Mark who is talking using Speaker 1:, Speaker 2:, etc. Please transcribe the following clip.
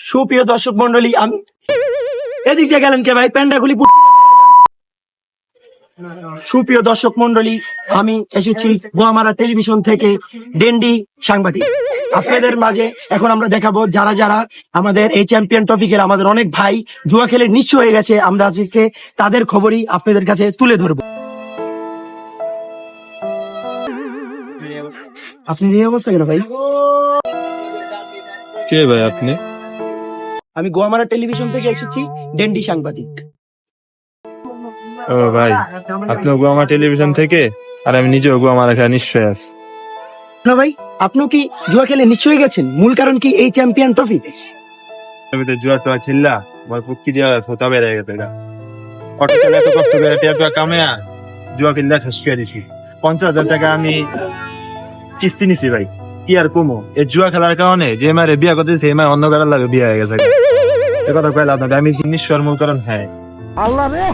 Speaker 1: সুপ্রিয় দর্শক মন্ডলী, আমি এদিক দিয়ে গেলেন কে ভাই? প্যান্ডাগুলি সুপ্রিয় দর্শক মন্ডলী, আমি এসেছি গোয়ামারা টেলিভিশন থেকে, ডেন্ডি সাংবাদিক। আপনাদের মাঝে এখন আমরা দেখাবো যারা যারা আমাদের এই চ্যাম্পিয়ন টপিকের আমাদের অনেক ভাই জুয়া খেলে নিশ্চয় হয়ে গেছে, আমরা আজকে তাদের খবরই আপনাদের কাছে তুলে ধরবো। আপনি এই অবস্থা কেন ভাই?
Speaker 2: কে ভাই আপনি?
Speaker 1: আমি গোয়ামারা টেলিভিশন থেকে এসেছি, ডেন্ডি সাংবাদিক।
Speaker 2: ও ভাই, আপনি গোয়ামা টেলিভিশন থেকে? আর আমি নিজেও গোয়ামা লেখা নিশ্চয় আছি।
Speaker 1: না ভাই, আপনিও কি জুয়া খেলে নিশ্চয়ই গেছেন? মূল কারণ কি এই চ্যাম্পিয়ন ট্রফি?
Speaker 2: জুয়া টুয়া ছিল্লা আমার পুক্কি দিয়া থোতা বেড়ে গেছে গা। অটো চালা এত কষ্ট করে টিয়া কামে জুয়া কিল্লা ঠসকিয়ে দিছি। 50,000 টাকা আমি কিস্তি নিছি ভাই। কি আর কমো, এই জুয়া খেলার কারণে যে মারে বিয়া করতে সেই মায়ের অন্য কারার লাগে বিয়া হয়ে গেছে। এ কথা কইলাম না, আমি নিশ্চয় মূল কারণ। হ্যাঁ
Speaker 1: আল্লাহ রে।